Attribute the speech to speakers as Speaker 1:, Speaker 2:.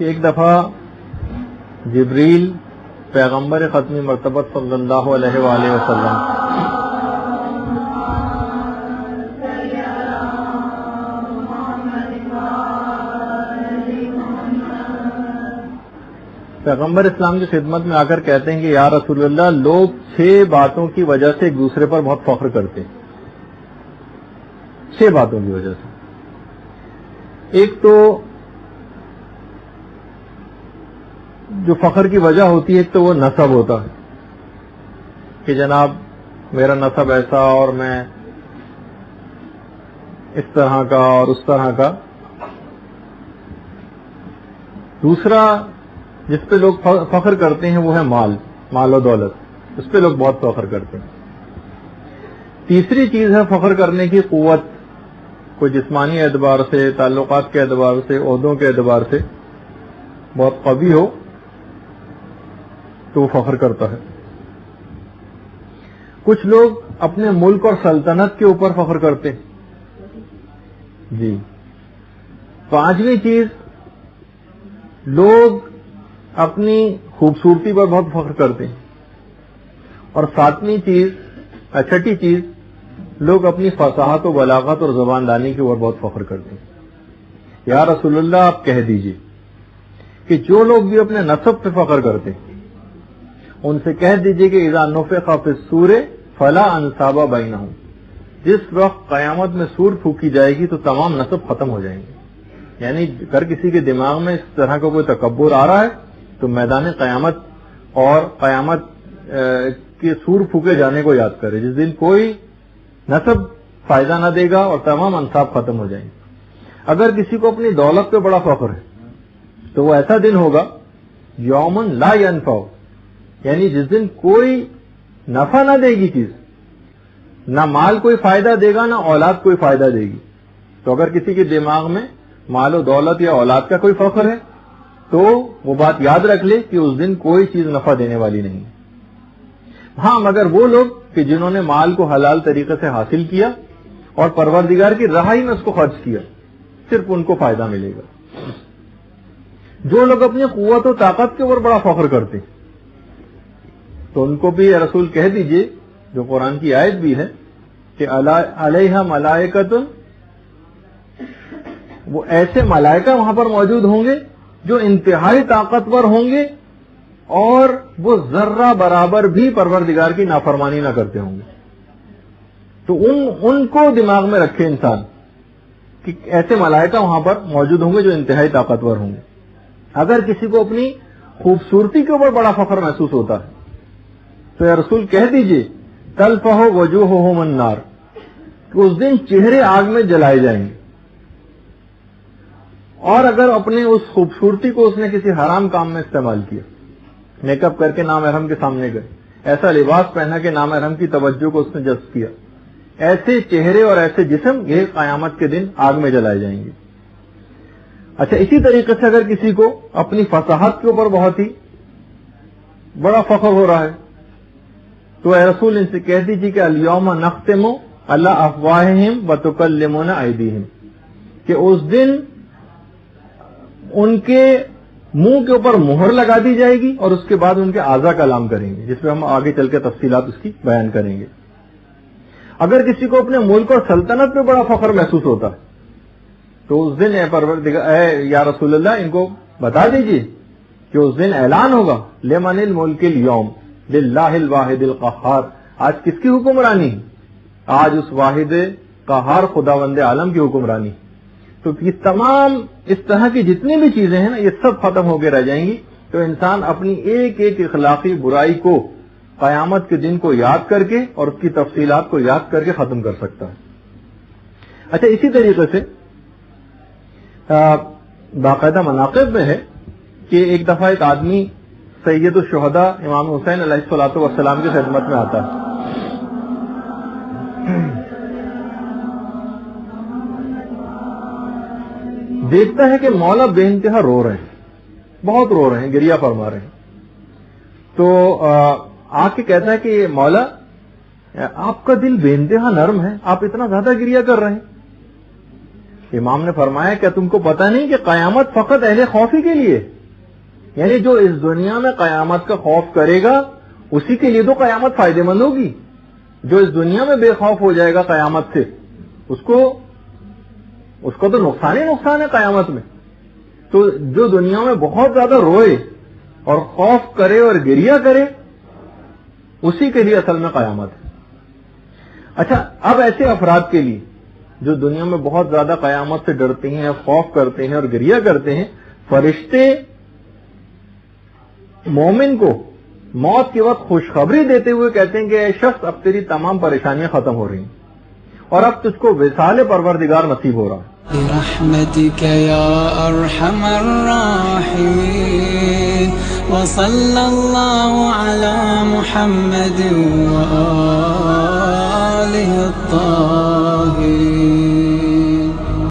Speaker 1: کہ ایک دفعہ جبریل پیغمبر ختمی مرتبت صلی اللہ علیہ وآلہ وسلم پیغمبر اسلام کی خدمت میں آ کر کہتے ہیں کہ یا رسول اللہ، لوگ 6 باتوں کی وجہ سے ایک دوسرے پر بہت فخر کرتے ہیں. 6 باتوں کی وجہ سے. ایک تو جو فخر کی وجہ ہوتی ہے، ایک تو وہ نسب ہوتا ہے کہ جناب میرا نسب ایسا اور میں اس طرح کا اور اس طرح کا. دوسرا جس پہ لوگ فخر کرتے ہیں وہ ہے مال و دولت. اس پہ لوگ بہت فخر کرتے ہیں. تیسری چیز ہے فخر کرنے کی قوت. کوئی جسمانی اعتبار سے، تعلقات کے اعتبار سے، عہدوں کے اعتبار سے بہت قوی ہو تو وہ فخر کرتا ہے. کچھ لوگ اپنے ملک اور سلطنت کے اوپر فخر کرتے ہیں. جی. 5ویں چیز، لوگ اپنی خوبصورتی پر بہت فخر کرتے ہیں. اور 7ویں چیز، 6ٹھی چیز، لوگ اپنی فصاحت و بلاغت اور زبان دانی کے اوپر بہت فخر کرتے ہیں. یا رسول اللہ، آپ کہہ دیجئے کہ جو لوگ بھی اپنے نسب پہ فخر کرتے ہیں ان سے کہہ دیجئے کہ اذا نفخ فی الصور فلا انساب بینہم. جس وقت قیامت میں سور پھونکی جائے گی تو تمام نسب ختم ہو جائیں گے. یعنی اگر کسی کے دماغ میں اس طرح کا کوئی تکبر آ رہا ہے تو میدان قیامت اور قیامت کے سور پھونکے جانے کو یاد کرے، جس دن کوئی نسب فائدہ نہ دے گا اور تمام انصاب ختم ہو جائیں گے. اگر کسی کو اپنی دولت پہ بڑا فخر ہے تو وہ ایسا دن ہوگا یومن لا ینفع، یعنی جس دن کوئی نفع نہ دے گی چیز، نہ مال کوئی فائدہ دے گا نہ اولاد کوئی فائدہ دے گی. تو اگر کسی کے دماغ میں مال و دولت یا اولاد کا کوئی فخر ہے تو وہ بات یاد رکھ لے کہ اس دن کوئی چیز نفع دینے والی نہیں. ہاں، مگر وہ لوگ کہ جنہوں نے مال کو حلال طریقے سے حاصل کیا اور پروردگار کی راہ میں اس کو خرچ کیا، صرف ان کو فائدہ ملے گا. جو لوگ اپنی قوت و طاقت کے اوپر بڑا فخر کرتے تو ان کو بھی رسول کہہ دیجئے، جو قرآن کی آیت بھی ہے کہ علیہا ملائکۃ، وہ ایسے ملائکہ وہاں پر موجود ہوں گے جو انتہائی طاقتور ہوں گے اور وہ ذرہ برابر بھی پروردگار کی نافرمانی نہ کرتے ہوں گے. تو ان کو دماغ میں رکھے انسان کہ ایسے ملائکہ وہاں پر موجود ہوں گے جو انتہائی طاقتور ہوں گے. اگر کسی کو اپنی خوبصورتی کے اوپر بڑا فخر محسوس ہوتا ہے تو یا رسول کہہ دیجئے تلفح وجوہہم النار، کہ اس دن چہرے آگ میں جلائے جائیں گے. اور اگر اپنے اس خوبصورتی کو اس نے کسی حرام کام میں استعمال کیا، میک اپ کر کے نامحرم کے سامنے گئے، ایسا لباس پہنا کہ نامحرم کی توجہ کو اس نے جذب کیا، ایسے چہرے اور ایسے جسم یہ قیامت کے دن آگ میں جلائے جائیں گے. اچھا، اسی طریقے سے اگر کسی کو اپنی فصاحت کے اوپر بہت ہی بڑا فخر ہو رہا ہے تو اے رسول ان سے کہہ دیجیے کہ الیوم نختم علی افواہہم وتکلمنا ایدیہم، کہ اس دن ان کے منہ کے اوپر مہر لگا دی جائے گی اور اس کے بعد ان کے اعضاء کلام کریں گے، جس پہ ہم آگے چل کے تفصیلات اس کی بیان کریں گے. اگر کسی کو اپنے ملک اور سلطنت پہ بڑا فخر محسوس ہوتا ہے تو اس دن اے یا رسول اللہ ان کو بتا دیجئے کہ اس دن اعلان ہوگا لمن الملک اليوم للہ الواحد القہار، آج کس کی حکمرانی؟ آج اس واحد قہار خداوند عالم کی حکمرانی. تو یہ تمام اس طرح کی جتنی بھی چیزیں ہیں نا، یہ سب ختم ہو کے رہ جائیں گی. تو انسان اپنی ایک ایک اخلاقی برائی کو قیامت کے دن کو یاد کر کے اور اس کی تفصیلات کو یاد کر کے ختم کر سکتا ہے. اچھا، اسی طریقے سے باقاعدہ مناقب میں ہے کہ ایک دفعہ ایک آدمی سید الشہداء امام حسین علیہ الصلوۃ والسلام کی خدمت میں آتا ہے. دیکھتا ہے کہ مولا بے انتہا رو رہے ہیں، بہت رو رہے ہیں، گریہ فرما رہے ہیں. تو آ کے کہتا ہے کہ مولا آپ کا دل بے انتہا نرم ہے، آپ اتنا زیادہ گریہ کر رہے ہیں. امام نے فرمایا کہ تم کو پتہ نہیں کہ قیامت فقط اہل خوفی کے لیے، یعنی جو اس دنیا میں قیامت کا خوف کرے گا اسی کے لیے تو قیامت فائدہ مند ہوگی. جو اس دنیا میں بے خوف ہو جائے گا قیامت سے اس کو تو نقصان ہی نقصان ہے قیامت میں. تو جو دنیا میں بہت زیادہ روئے اور خوف کرے اور گریہ کرے اسی کے لیے اصل میں قیامت ہے. اچھا، اب ایسے افراد کے لیے جو دنیا میں بہت زیادہ قیامت سے ڈرتے ہیں، خوف کرتے ہیں اور گریہ کرتے ہیں، فرشتے مومن کو موت کے وقت خوشخبری دیتے ہوئے کہتے ہیں کہ اے شخص، اب تیری تمام پریشانیاں ختم ہو رہی ہیں اور اب تجھ کو وصال پروردگار نصیب ہو رہا ہے.
Speaker 2: برحمتك يا ارحم الراحمين وصلى الله على محمد وآله الطاهرين.